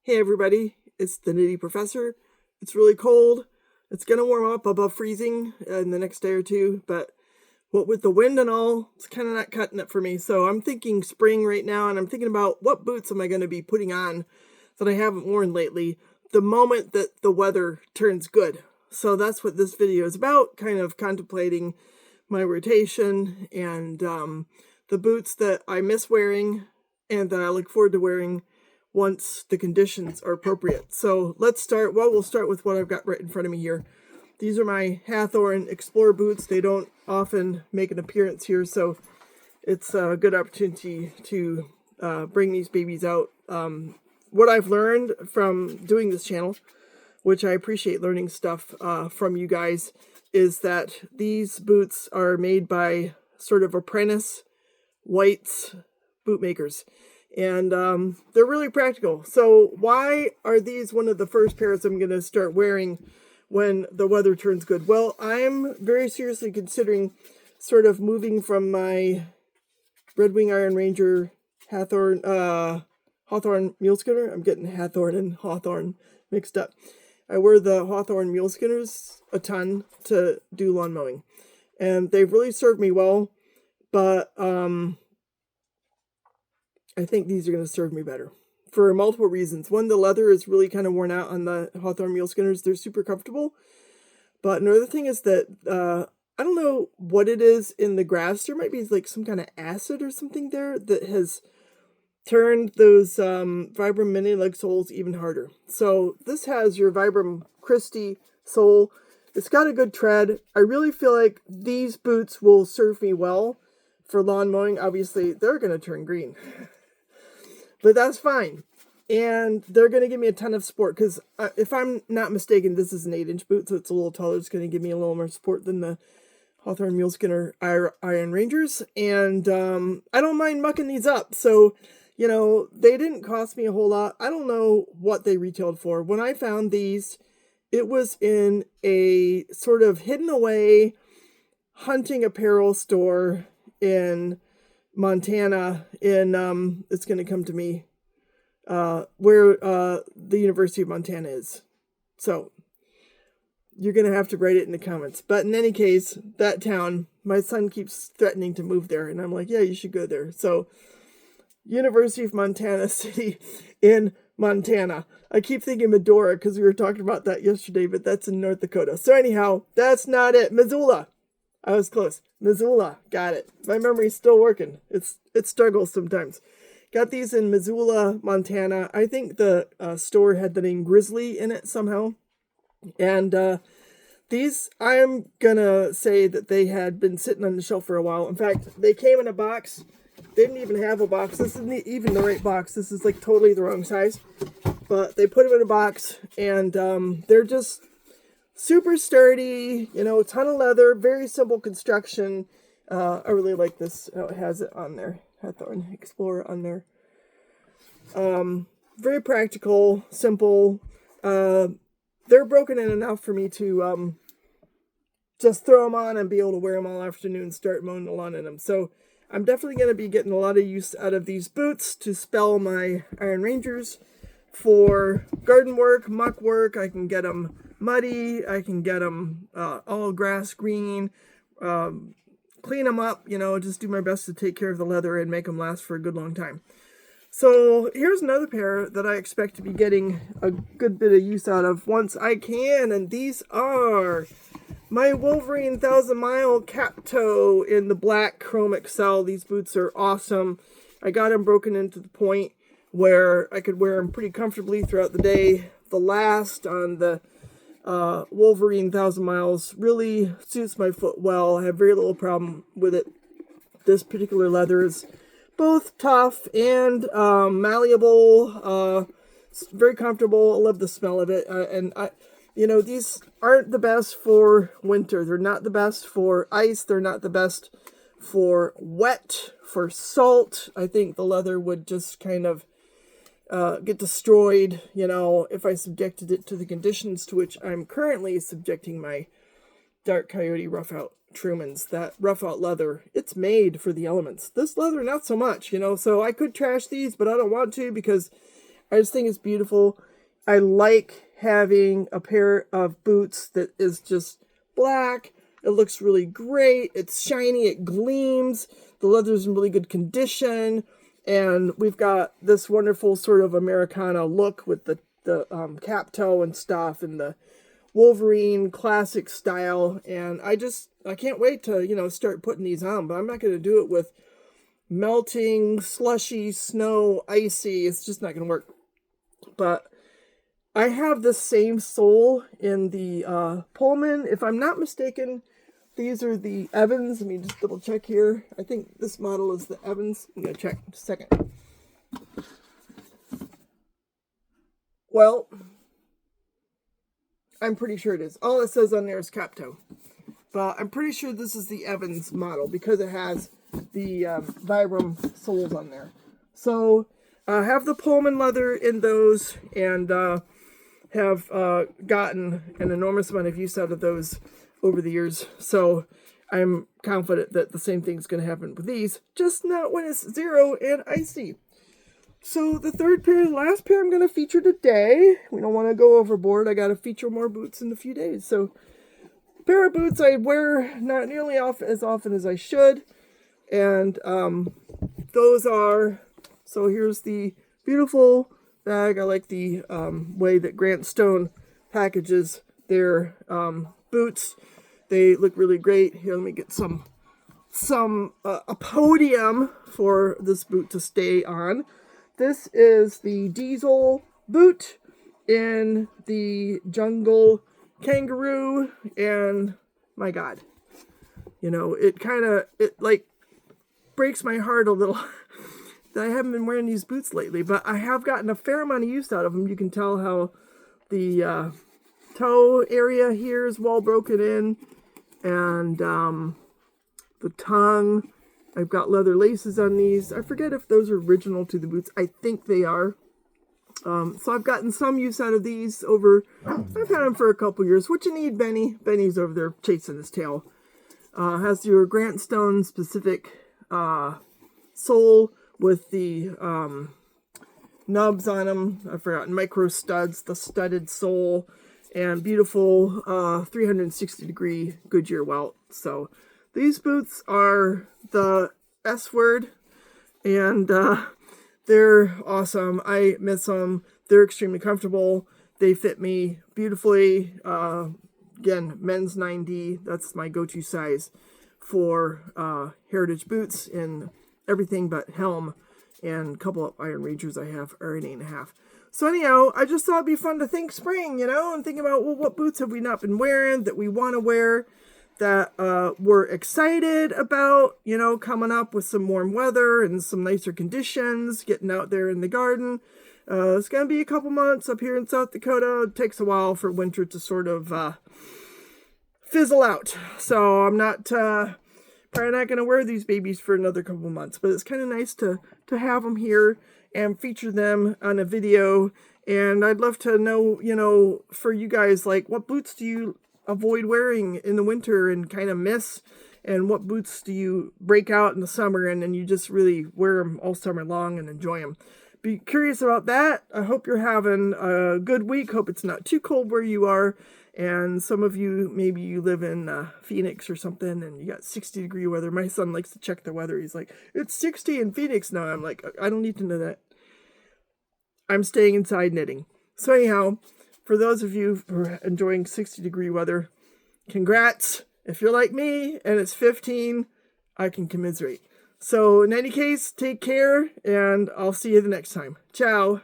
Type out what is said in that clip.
Hey everybody, it's the Nitty Professor. It's really cold. It's gonna warm up above freezing in the next day or two, but what with the wind and all, it's kind of not cutting it for me. So I'm thinking spring right now, and I'm thinking about what boots am I going to be putting on that I haven't worn lately the moment that the weather turns good. So that's what this video is about, kind of contemplating my rotation and the boots that I miss wearing and that I look forward to wearing once the conditions are appropriate. So let's start. Well, we'll start with what I've got right in front of me here. These are my Hathor Explorer boots. They don't often make an appearance here, so it's a good opportunity to bring these babies out. What I've learned from doing this channel, which I appreciate learning stuff from you guys, is that these boots are made by sort of apprentice whites bootmakers. And they're really practical. So why are these one of the first pairs I'm going to start wearing when the weather turns good? Well, I'm very seriously considering sort of moving from my Red Wing Iron Ranger Hawthorne Muleskinner. I'm getting Hathorn and Hawthorne mixed up. I wear the Hawthorne Muleskinners a ton to do lawn mowing. And they've really served me well. But I think these are going to serve me better for multiple reasons. One, the leather is really kind of worn out on the Hawthorne Muleskinners. They're super comfortable. But another thing is that I don't know what it is in the grass. There might be like some kind of acid or something there that has turned those Vibram mini leg soles even harder. So this has your Vibram Christie sole. It's got a good tread. I really feel like these boots will serve me well for lawn mowing. Obviously, they're going to turn green. But that's fine. And they're going to give me a ton of support because if I'm not mistaken, this is an 8-inch boot, so it's a little taller. It's going to give me a little more support than the Hawthorne Muleskinner Iron Rangers. And I don't mind mucking these up. So, you know, they didn't cost me a whole lot. I don't know what they retailed for. When I found these, it was in a sort of hidden away hunting apparel store in Montana, in it's going to come to me, where the University of Montana is. So you're going to have to write it in the comments. But in any case, that town, my son keeps threatening to move there, and I'm like, yeah, you should go there. So University of Montana City in Montana. I keep thinking Medora because we were talking about that yesterday, but that's in North Dakota. So anyhow, that's not it. Missoula. I was close. Missoula. Got it. My memory's still working. It struggles sometimes. Got these in Missoula, Montana. I think the store had the name Grizzly in it somehow. And these, I'm gonna say that they had been sitting on the shelf for a while. In fact, they came in a box. They didn't even have a box. This isn't even the right box. This is like totally the wrong size. But they put them in a box, and they're just super sturdy, you know, a ton of leather, very simple construction. I really like this. Oh, it has it on there. Hathor Explorer on there. Very practical, simple. They're broken in enough for me to just throw them on and be able to wear them all afternoon, start mowing the lawn in them. So I'm definitely going to be getting a lot of use out of these boots to spell my Iron Rangers for garden work, muck work. I can get them muddy. I can get them all grass green, clean them up, you know, just do my best to take care of the leather and make them last for a good long time. So here's another pair that I expect to be getting a good bit of use out of once I can, and these are my Wolverine 1,000 Mile cap toe in the black Chrome XL. These boots are awesome. I got them broken into the point where I could wear them pretty comfortably throughout the day. The last on the Wolverine 1,000 Miles really suits my foot well. I have very little problem with it. This particular leather is both tough and malleable. It's very comfortable. I love the smell of it. You know, these aren't the best for winter. They're not the best for ice. They're not the best for wet, for salt. I think the leather would just kind of get destroyed, you know, if I subjected it to the conditions to which I'm currently subjecting my Dark Coyote Rough Out Trumans. That rough out leather, it's made for the elements. This leather, not so much, you know, so I could trash these, but I don't want to because I just think it's beautiful. I like having a pair of boots that is just black. It looks really great. It's shiny. It gleams. The leather's in really good condition. And we've got this wonderful sort of Americana look with the cap toe and stuff and the Wolverine classic style. And I can't wait to, start putting these on. But I'm not going to do it with melting, slushy, snow, icy. It's just not going to work. But I have the same sole in the Pullman. If I'm not mistaken, these are the Evans. Let me just double check here. I think this model is the Evans. I'm going to check in just a second. Well, I'm pretty sure it is. All it says on there is cap toe. But I'm pretty sure this is the Evans model because it has the Vibram soles on there. So I have the Pullman leather in those and have gotten an enormous amount of use out of those over the years. So I'm confident that the same thing's going to happen with these, just not when it's zero and icy. So the last pair I'm going to feature today. We don't want to go overboard. I got to feature more boots in a few days. So a pair of boots I wear not nearly as often as I should. And those are, so here's the beautiful bag. I like the way that Grant Stone packages their boots. They look really great. Here, let me get a podium for this boot to stay on. This is the Diesel boot in the Jungle Kangaroo, and my God, it like breaks my heart a little that I haven't been wearing these boots lately, but I have gotten a fair amount of use out of them. You can tell how the toe area here is well broken in, and the tongue. I've got leather laces on these. I forget if those are original to the boots. I think they are. So I've gotten some use out of these over. I've had them for a couple years. What you need, Benny? Benny's over there chasing his tail. Has your Grant Stone specific sole with the nubs on them. I forgot, micro studs, the studded sole, and beautiful 360-degree Goodyear welt. So these boots are the S word, and they're awesome. I miss them. They're extremely comfortable. They fit me beautifully. Again, men's 9D. That's my go-to size for heritage boots in everything but helm, and a couple of Iron Rangers I have are an 8.5. So anyhow, I just thought it'd be fun to think spring, and think about, well, what boots have we not been wearing that we want to wear, that we're excited about, coming up with some warm weather and some nicer conditions, getting out there in the garden. It's going to be a couple months up here in South Dakota. It takes a while for winter to sort of fizzle out. So I'm not probably not going to wear these babies for another couple months, but it's kind of nice to have them here and feature them on a video. And I'd love to know, for you guys, like, what boots do you avoid wearing in the winter and kind of miss, and what boots do you break out in the summer and then you just really wear them all summer long and enjoy them? Be curious about that. I hope you're having a good week. Hope it's not too cold where you are. And some of you, maybe you live in Phoenix or something and you got 60-degree weather. My son likes to check the weather. He's like, it's 60 in Phoenix now. I'm like, I don't need to know that. I'm staying inside knitting. So anyhow, for those of you who are enjoying 60-degree weather, congrats. If you're like me and it's 15, I can commiserate. So in any case, take care, and I'll see you the next time. Ciao.